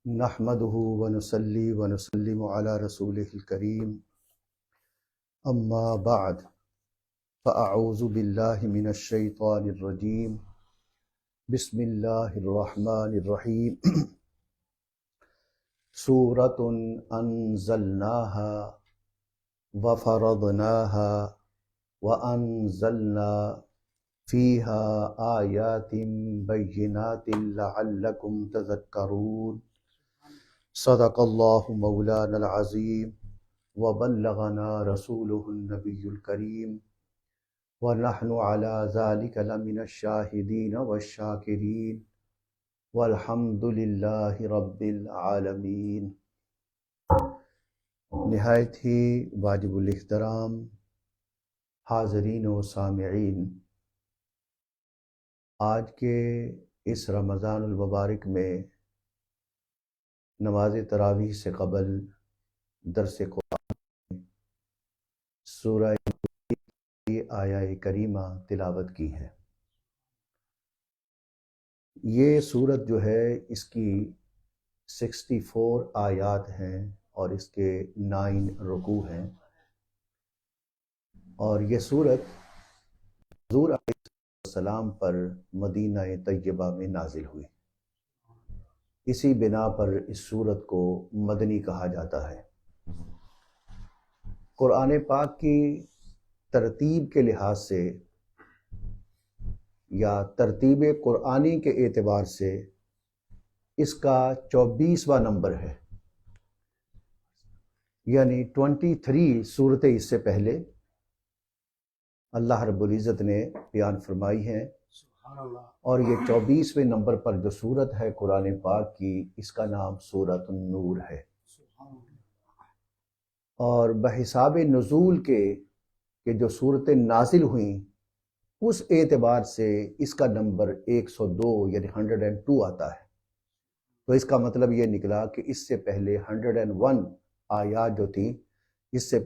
نحمده ونصلي ونسلم على رسوله الكريم أما بعد فأعوذ بالله من الشيطان الرجيم بسم الله الرحمن الرحيم سورة أنزلناها وفرضناها وأنزلنا فيها آيات بينات لعلكم تذكرون صدق الله مولانا العظيم وبلغنا رسوله النبي الكريم ونحن على ذلك لمن الشاهدين والشاكرين والحمد لله رب العالمين۔ نہایت ہی واجب الاحترام حاضرین و سامعین، آج کے اس رمضان المبارک میں نماز تراویح سے قبل درس قرآن سورہ کی آیہ کریمہ تلاوت کی ہے۔ یہ سورت جو ہے اس کی 64 آیات ہیں اور اس کے 9 رکوع ہیں، اور یہ سورت حضور علیہ السلام پر مدینہ طیبہ میں نازل ہوئی۔ اسی بنا پر اس سورت کو مدنی کہا جاتا ہے۔ قرآن پاک کی ترتیب کے لحاظ سے یا ترتیب قرآنی کے اعتبار سے اس کا 24واں نمبر ہے، یعنی 23 صورتیں اس سے پہلے اللہ رب العزت نے بیان فرمائی ہیں، اور یہ 24ویں نمبر پر جو سورت ہے قرآن پاک کی، اس کا نام سورۃ النور ہے۔ اور بحساب نزول کے کہ جو صورتیں نازل ہوئیں اس اعتبار سے اس کا نمبر 102 یعنی 102 آتا ہے۔ تو اس کا مطلب یہ نکلا کہ اس سے پہلے 101 آیات جو تھیں، اس سے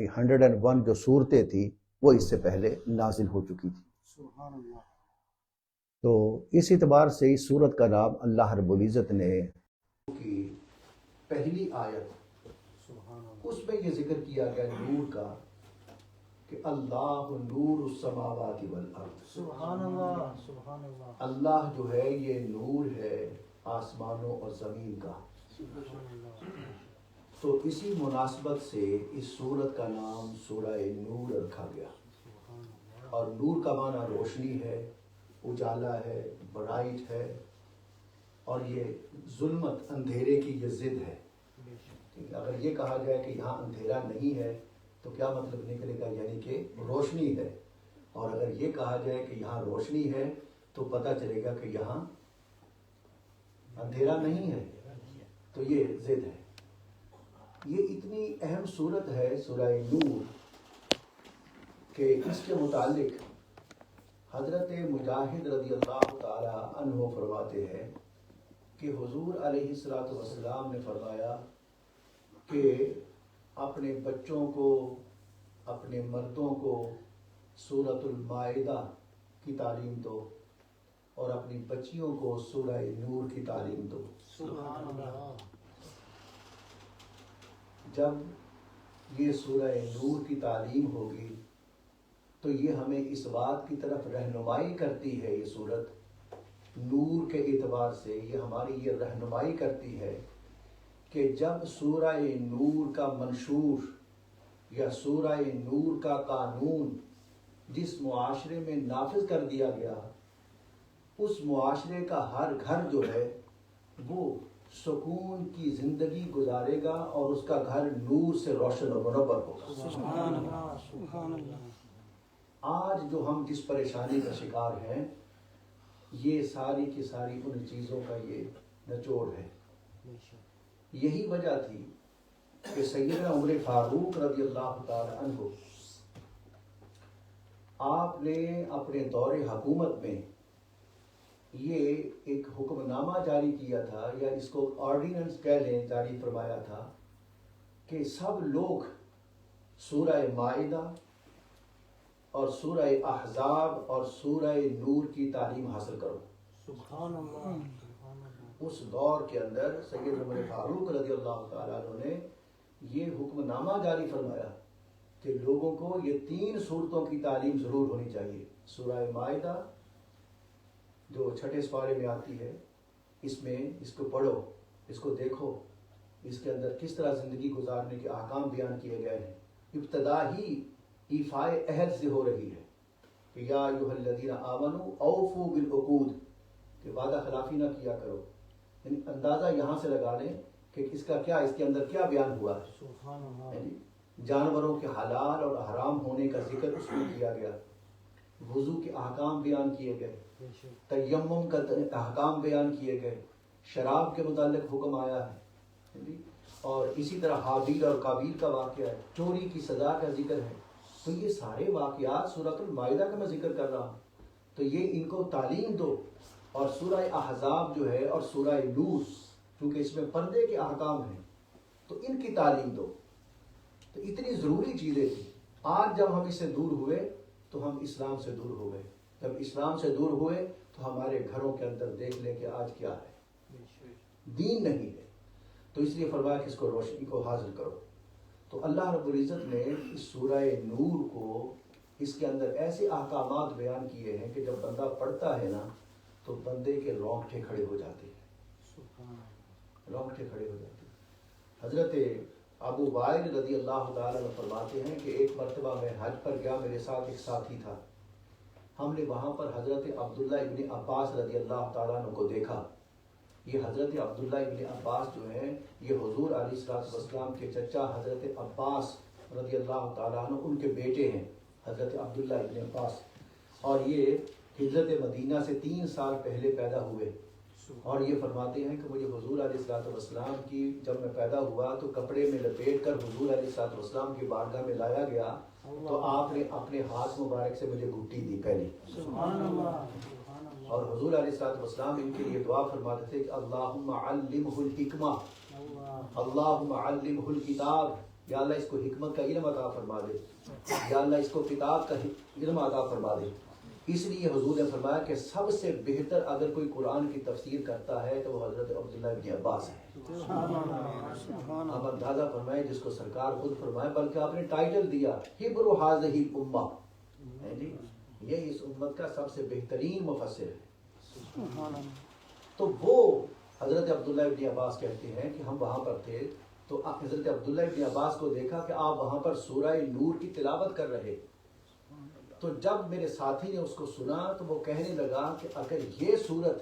101 جو صورتیں تھیں وہ اس سے پہلے نازل ہو چکی تھی۔ تو اس اعتبار سے اس سورت کا نام اللہ رب العزت نے کی پہلی آیت اس میں یہ ذکر کیا گیا نور کا کہ اللہ نور السماوات والارض۔ سبحان اللہ، سبحان اللہ۔ اللہ جو ہے یہ نور ہے آسمانوں اور زمین کا۔ تو اسی مناسبت سے اس سورت کا نام سورہ نور رکھا گیا، اور نور کا معنی روشنی ہے، اجالا ہے، برائٹ ہے، اور یہ ظلمت اندھیرے کی یہ ضد ہے۔ اگر یہ کہا جائے کہ یہاں اندھیرا نہیں ہے تو کیا مطلب نکلے گا؟ یعنی کہ روشنی ہے۔ اور اگر یہ کہا جائے کہ یہاں روشنی ہے تو پتہ چلے گا کہ یہاں اندھیرا نہیں ہے۔ تو یہ ضد ہے۔ یہ اتنی اہم صورت ہے سورہ نور کہ اس کے متعلق حضرت مجاہد رضی اللہ تعالی عنہ فرماتے ہیں کہ حضور علیہ السلام نے فرمایا کہ اپنے بچوں کو، اپنے مردوں کو سورۃ المائدہ کی تعلیم دو، اور اپنی بچیوں کو سورہ نور کی تعلیم دو۔ سبحان اللہ۔ جب یہ سورہ نور کی تعلیم ہوگی تو یہ ہمیں اس بات کی طرف رہنمائی کرتی ہے، یہ سورت نور کے اعتبار سے یہ ہماری یہ رہنمائی کرتی ہے کہ جب سورہ نور کا منشور یا سورہ نور کا قانون جس معاشرے میں نافذ کر دیا گیا، اس معاشرے کا ہر گھر جو ہے وہ سکون کی زندگی گزارے گا اور اس کا گھر نور سے روشن و منور ہوگا۔ سبحان اللہ، سبحان اللہ۔ آج جو ہم جس پریشانی کا شکار ہیں، یہ ساری کی ساری ان چیزوں کا یہ نچوڑ ہے۔ یہی وجہ تھی کہ سیدنا عمر فاروق رضی اللہ تعالی عنہ آپ نے اپنے دور حکومت میں یہ ایک حکم نامہ جاری کیا تھا، یا اس کو آرڈیننس کہہ لیں، جاری فرمایا تھا کہ سب لوگ سورہ مائدہ اور سورہ احزاب اور سورہ نور کی تعلیم حاصل کرو۔ سبحان اللہ۔ اس دور کے اندر سید عمر فاروق رضی اللہ تعالیٰ عنہ نے یہ حکم نامہ جاری فرمایا کہ لوگوں کو یہ 3 صورتوں کی تعلیم ضرور ہونی چاہیے. سورہ مائدہ جو 6 سپارے میں آتی ہے، اس میں اس کو پڑھو، اس کو دیکھو، اس کے اندر کس طرح زندگی گزارنے کے احکام بیان کیے گئے ہیں. ابتدا ہی ایفائے عہد سے ہو رہی ہے کہ یا ایھا الذین آمنوا اوفوا بالعقود، کہ وعدہ خلافی نہ کیا کرو. یعنی اندازہ یہاں سے لگا لیں کہ اس کا کیا، اس کے اندر کیا بیان ہوا ہے. سبحان اللہ. یعنی جانوروں کے حلال اور حرام ہونے کا ذکر اس میں کیا گیا، وضو کے احکام بیان کیے گئے، تیمم کا احکام بیان کیے گئے، شراب کے متعلق حکم آیا ہے، اور اسی طرح حابیل اور قابیل کا واقعہ ہے، چوری کی سزا کا ذکر ہے. تو یہ سارے واقعات سورۃ المائدہ کا میں ذکر کر رہا ہوں. تو یہ ان کو تعلیم دو. اور سورہ احزاب جو ہے اور سورہ نور، کیونکہ اس میں پردے کے احکام ہیں، تو ان کی تعلیم دو. تو اتنی ضروری چیزیں تھیں. آج جب ہم اس سے دور ہوئے تو ہم اسلام سے دور ہو گئے. جب اسلام سے دور ہوئے تو ہمارے گھروں کے اندر دیکھ لیں کہ آج کیا ہے، دین نہیں ہے. تو اس لیے فرمایا کہ اس کو روشنی کو حاصل کرو. تو اللہ رب العزت نے اس سورہ نور کو، اس کے اندر ایسے احکامات بیان کیے ہیں کہ جب بندہ پڑھتا ہے نا تو بندے کے رونگٹے کھڑے ہو جاتے ہیں، رونگٹے کھڑے ہو جاتے ہیں. حضرت ابو وائل رضی اللہ تعالیٰ عنہ فرماتے ہیں کہ ایک مرتبہ میں حج پر گیا، میرے ساتھ ایک ساتھی تھا. ہم نے وہاں پر حضرت عبداللہ ابن عباس رضی اللہ تعالیٰ عنہ کو دیکھا. یہ حضرت عبداللہ ابن عباس جو ہیں یہ حضور علیہ الصلوۃ والسلام کے چچا حضرت عباس رضی اللہ تعالیٰ عنہ ان کے بیٹے ہیں، حضرت عبداللہ ابن عباس. اور یہ ہجرت مدینہ سے 3 سال پہلے پیدا ہوئے. اور یہ فرماتے ہیں کہ مجھے حضور علیہ الصلوۃ والسلام کی، جب میں پیدا ہوا تو کپڑے میں لپیٹ کر حضور علیہ الصلوۃ والسلام کی بارگاہ میں لایا گیا تو آپ نے اپنے ہاتھ مبارک سے مجھے گھٹی دی پہلی. سبحان اللہ. اور حضور علیہ الصلوۃ والسلام ان کے لیے دعا فرماتے تھے کہ اللہم علمہ الحکمہ، اللہم علمہ الکتاب، یا اللہ اس کو حکمت کا علم عطا فرما دے، یا اللہ اس کو کتاب کا علم عطا فرما دے. اس لیے حضور نے فرمایا کہ سب سے بہتر اگر کوئی قرآن کی تفسیر کرتا ہے تو وہ حضرت عبداللہ ابن عباس ہے. اب اندازہ فرمائے جس کو سرکار خود فرمائے، بلکہ آپ نے ٹائٹل دیا حبر ھذہ الامہ، یعنی یہ اس امت کا سب سے بہترین مفسر ہے. تو وہ حضرت عبداللہ ابن عباس کہتے ہیں کہ ہم وہاں پر تھے تو حضرت عبداللہ ابن عباس کو دیکھا کہ آپ وہاں پر سورہ نور کی تلاوت کر رہے. تو جب میرے ساتھی نے اس کو سنا تو وہ کہنے لگا کہ اگر یہ صورت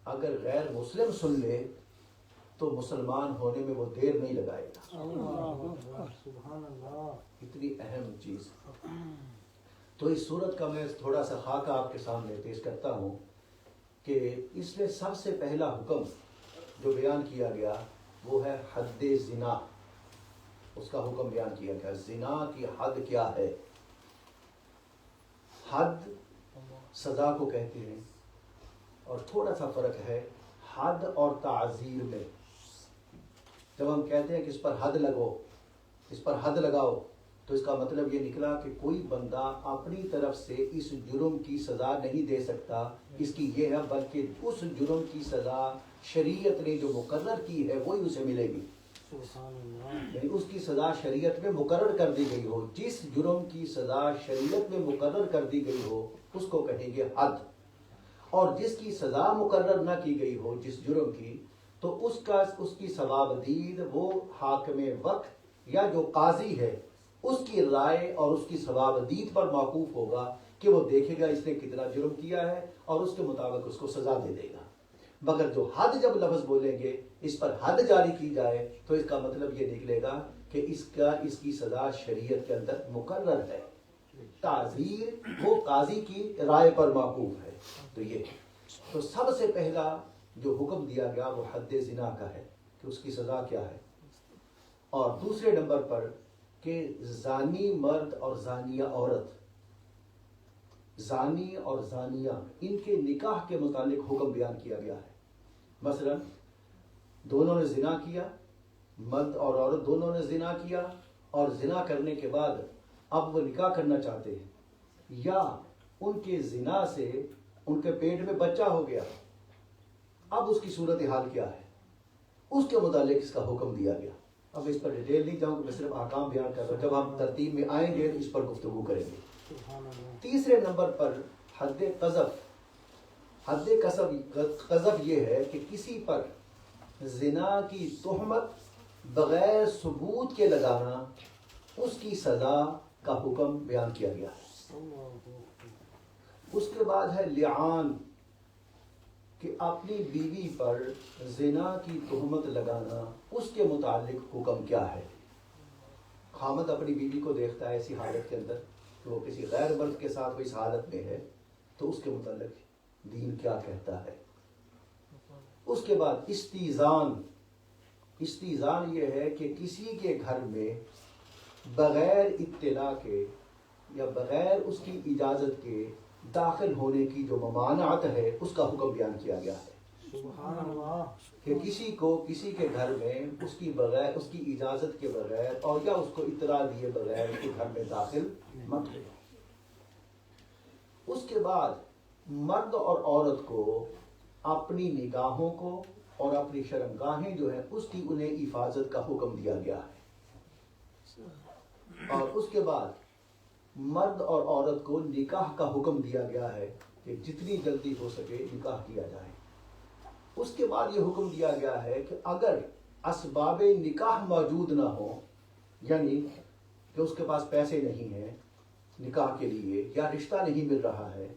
اگر غیر مسلم سن لے تو مسلمان ہونے میں وہ دیر نہیں لگائے گا. اتنی اہم چیز. تو اس صورت کا میں تھوڑا سا خاکہ آپ کے سامنے پیش کرتا ہوں کہ اس میں سب سے پہلا حکم جو بیان کیا گیا وہ ہے حد زنا. اس کا حکم بیان کیا گیا، زنا کی حد کیا ہے. حد سزا کو کہتے ہیں، اور تھوڑا سا فرق ہے حد اور تعزیر میں. جب ہم کہتے ہیں کہ اس پر حد لگو، اس پر حد لگاؤ، تو اس کا مطلب یہ نکلا کہ کوئی بندہ اپنی طرف سے اس جرم کی سزا نہیں دے سکتا. اس کی یہ ہے بلکہ اس جرم کی سزا شریعت نے جو مقرر کی ہے وہی اسے ملے گی. یعنی اس کی سزا شریعت میں مقرر کر دی گئی ہو. جس جرم کی سزا شریعت میں مقرر کر دی گئی ہو اس کو کہیں گے حد. اور جس کی سزا مقرر نہ کی گئی ہو جس جرم کی، تو اس کی ثوابدید وہ حاکم وقت یا جو قاضی ہے اس کی رائے اور اس کی ثوابدید پر موقوف ہوگا کہ وہ دیکھے گا اس نے کتنا جرم کیا ہے اور اس کے مطابق اس کو سزا دے دے گا. مگر جو حد جب لفظ بولیں گے، اس پر حد جاری کی جائے تو اس کا مطلب یہ نکلے گا کہ اس کی سزا شریعت کے اندر مقرر ہے. تعزیر وہ قاضی کی رائے پر موقوف ہے. تو یہ تو سب سے پہلا جو حکم دیا گیا وہ حد زنا کا ہے کہ اس کی سزا کیا ہے. اور دوسرے نمبر پر کہ زانی مرد اور زانیہ عورت، زانی اور زانیہ، ان کے نکاح کے متعلق حکم بیان کیا گیا ہے. مثلا دونوں نے زنا کیا، مرد اور عورت دونوں نے زنا کیا، اور زنا کرنے کے بعد اب وہ نکاح کرنا چاہتے ہیں، یا ان کے زنا سے ان کے پیٹ میں بچہ ہو گیا، اب اس کی صورتحال کیا ہے، اس کے متعلق اس کا حکم دیا گیا. اب اس پر ڈیٹیل نہیں جاؤں گا، میں صرف احکام بیان کر رہا ہوں. جب ہم ترتیب میں آئیں گے تو اس پر گفتگو کریں گے. تیسرے نمبر پر حد قذف. حد قذف یہ ہے کہ کسی پر زنا کی تہمت بغیر ثبوت کے لگانا، اس کی سزا کا حکم بیان کیا گیا ہے. اس کے بعد ہے لعان، کہ اپنی بیوی پر زنا کی تہمت لگانا، اس کے متعلق حکم کیا ہے. خامد اپنی بیوی کو دیکھتا ہے ایسی حالت کے اندر کہ وہ کسی غیر مرد کے ساتھ اس حالت میں ہے، تو اس کے متعلق دین کیا کہتا ہے. اس کے بعد استیزان. استیزان یہ ہے کہ کسی کے گھر میں بغیر اطلاع کے یا بغیر اس کی اجازت کے داخل ہونے کی جو ممانعت ہے، اس کا حکم بیان کیا گیا ہے. سبحان اللہ. کہ کسی کو کسی کے گھر میں اس کی اجازت کے بغیر اور یا اس کو اطلاع دیے بغیر اس کے گھر میں داخل مت ہو. اس کے بعد مرد اور عورت کو اپنی نگاہوں کو اور اپنی شرمگاہیں جو ہیں اس کی انہیں حفاظت کا حکم دیا گیا ہے. اور اس کے بعد مرد اور عورت کو نکاح کا حکم دیا گیا ہے کہ جتنی جلدی ہو سکے نکاح کیا جائے. اس کے بعد یہ حکم دیا گیا ہے کہ اگر اسباب نکاح موجود نہ ہو، یعنی کہ اس کے پاس پیسے نہیں ہیں نکاح کے لیے یا رشتہ نہیں مل رہا ہے،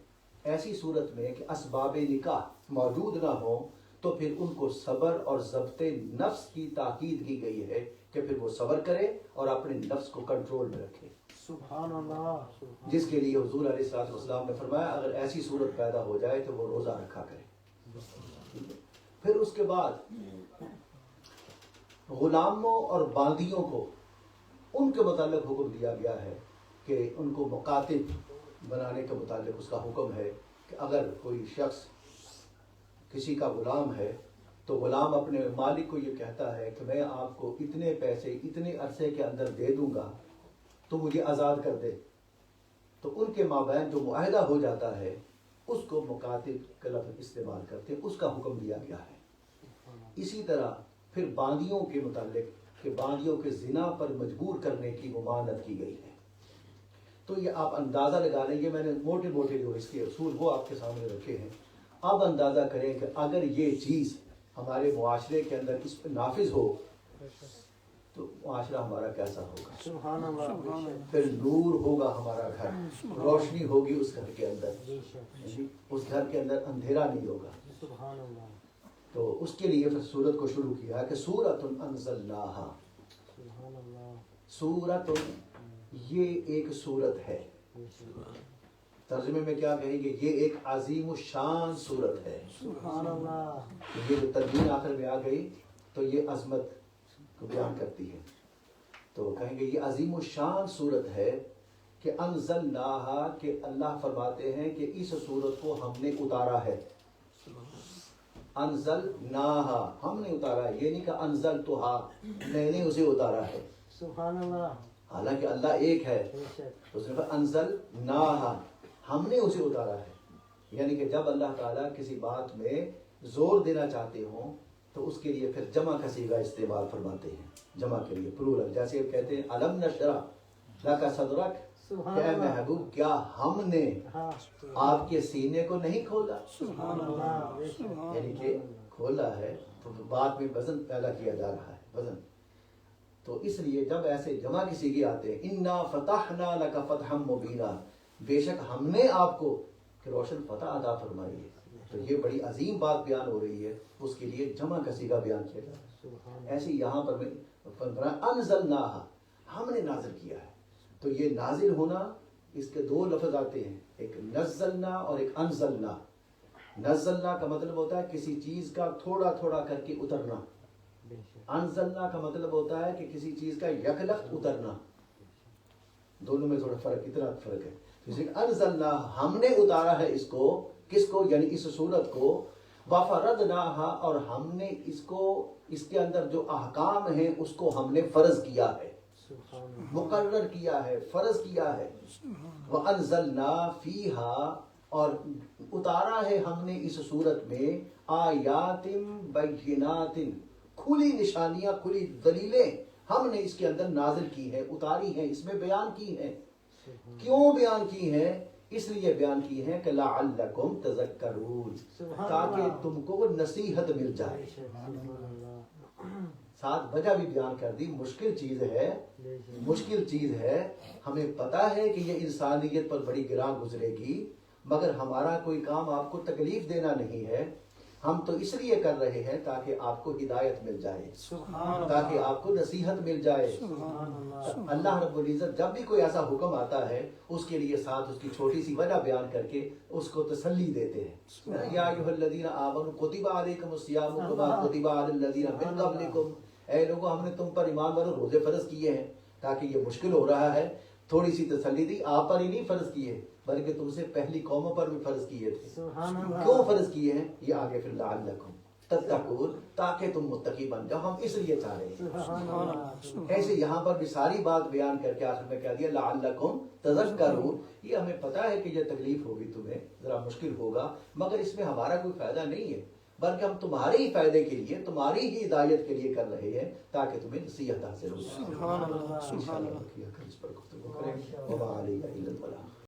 ایسی صورت میں کہ اسباب نکاح موجود نہ ہو، تو پھر ان کو صبر اور ضبط نفس کی تاکید کی گئی ہے کہ پھر وہ صبر کرے اور اپنے نفس کو کنٹرول میں رکھے. سبحان اللہ. جس کے لیے حضور علیہ الصلوۃ والسلام نے فرمایا اگر ایسی صورت پیدا ہو جائے تو وہ روزہ رکھا کرے. پھر اس کے بعد غلاموں اور باندیوں کو ان کے متعلق حکم دیا گیا ہے کہ ان کو مکاتب بنانے کے متعلق اس کا حکم ہے کہ اگر کوئی شخص کسی کا غلام ہے تو غلام اپنے مالک کو یہ کہتا ہے کہ میں آپ کو اتنے پیسے اتنے عرصے کے اندر دے دوں گا تو مجھے آزاد کر دے. تو ان کے مابین جو معاہدہ ہو جاتا ہے اس کو مکاتب کا لفظ استعمال کرتے اس کا حکم دیا گیا ہے. اسی طرح پھر باندیوں کے متعلق کہ باندیوں کے زنا پر مجبور کرنے کی ممانعت کی گئی ہے. تو یہ آپ اندازہ لگا لیں، یہ میں نے موٹے موٹے جو اس کے اصول وہ آپ کے سامنے رکھے ہیں. اب اندازہ کریں کہ اگر یہ چیز ہمارے معاشرے کے اندر اس پہ نافذ ہو تو معاشرہ ہمارا کیسا ہوگا. سبحان اللہ. پھر نور ہوگا ہمارا گھر، روشنی ہوگی اس گھر کے اندر، اس گھر کے اندر اندھیرا نہیں ہوگا. سبحان اللہ. تو اس کے لیے پھر سورت کو شروع کیا کہ سورۃ انزلناہا. سبحان اللہ. سورۃ یہ ایک سورت ہے. ترجمے میں کیا کہیں گے؟ یہ ایک عظیم الشان سورت ہے. سبحان اللہ. یہ جو تدبیر آخر میں آ گئی تو یہ عظمت کو بیان کرتی ہے. تو کہیں گے یہ عظیم الشان سورت ہے کہ انزلناہا، کہ اللہ فرماتے ہیں کہ اس سورت کو ہم نے اتارا ہے. انزلناہا ہم نے اتارا ہے، یہ نہیں کہ انزلتہا میں نے اسے اتارا ہے. سبحان اللہ. حالانکہ اللہ ایک ہے، اس نے کہا انزلناہا ہم نے اسے اتارا ہے. یعنی کہ جب اللہ تعالیٰ کسی بات میں زور دینا چاہتے ہوں تو اس کے لیے پھر جمع کا صیغہ استعمال فرماتے ہیں، جمع کے لیے پلورل. جیسے کہتے ہیں الم نشرح لک صدرک، کہ اے محبوب کیا ہم نے آپ کے سینے کو نہیں کھولا. سبحان اللہ. یعنی کہ کھولا ہے تو بعد میں وزن پیدا کیا جا رہا ہے، وزن. تو اس لیے جب ایسے جمع کی صیغے آتے ہیں انا فتحنا لک فتحا مبینا، بے شک ہم نے آپ کو کہ روشن فتح عطا فرمائی ہے. تو یہ بڑی عظیم بات بیان ہو رہی ہے، اس کے لیے جمع کا صیغہ بیان کیا جا رہا ہے. ایسے یہاں پر میں انزلناہا ہم نے نازل کیا ہے. تو یہ نازل ہونا، اس کے دو لفظ آتے ہیں، ایک نزلنا اور ایک انزلنا. نزلنا کا مطلب ہوتا ہے کسی چیز کا تھوڑا تھوڑا کر کے اترنا. انزلنا کا مطلب ہوتا ہے کہ کسی چیز کا یکلخت اترنا. دونوں میں تھوڑا فرق، اتنا فرق ہے. انزلنا ہم نے اتارا ہے اس کو، کس کو؟ یعنی اس سورت کو. وفرضناہا اور ہم نے اس کو، اس کے اندر جو احکام ہیں اس کو ہم نے فرض کیا ہے، مقرر کیا ہے، فرض کیا ہے. وانزلنا فیہا اور اتارا ہے ہم نے اس صورت میں آیاتم بیناتن، کھلی نشانیاں، کھلی دلیلیں ہم نے اس کے اندر نازل کی ہیں، اتاری ہیں، اس میں بیان کی ہیں۔ کیوں بیان کی ہیں؟ اس لیے بیان کی ہیں کہ لعلکم تذکرون، تاکہ تم کو نصیحت مل جائے۔ ساتھ وجہ بھی بیان کر دی، مشکل چیز ہے، مشکل چیز ہے، ہمیں پتا ہے کہ یہ انسانیت پر بڑی گراں گزرے گی، مگر ہمارا کوئی کام آپ کو تکلیف دینا نہیں ہے، ہم تو اس لیے کر رہے ہیں تاکہ آپ کو ہدایت مل جائے، تاکہ آپ کو نصیحت مل جائے۔ اللہ رب العزت جب بھی کوئی ایسا حکم آتا ہے اس کے لیے ساتھ اس کی چھوٹی سی وجہ بیان کر کے اس کو تسلی دیتے ہیں۔ یا ایھا الذین آمنوا کتب علیکم الصیام کما کتب علی الذین من قبلکم، اے لوگو ہم نے تم پر ایمان والو روزے فرض کیے ہیں تاکہ یہ مشکل ہو رہا ہے، تھوڑی سی تسلی دی، آپ پر ہی نہیں فرض کیے بلکہ تم سے پہلی قوموں پر بھی فرض کیے تھے۔ کیوں فرض کیے ہیں؟ یہ آگے پھر لعلکم تتقون، تاکہ تم متقی بن جاؤ، ہم اس لیے چاہ رہے ہیں۔ ایسے یہاں پر بھی ساری بات بیان کر کے آخر میں کہہ دیا لعلکم تذکرون، یہ ہمیں پتا ہے کہ یہ تکلیف ہوگی، تمہیں ذرا مشکل ہوگا، مگر اس میں ہمارا کوئی فائدہ نہیں ہے، بلکہ ہم تمہارے ہی فائدے کے لیے، تمہاری ہی ہدایت کے لیے کر رہے ہیں تاکہ تمہیں نصیحت حاصل ہو۔ انشاءاللہ اس پر گفتگو کریں گے۔ وما علینا الا البلاغ۔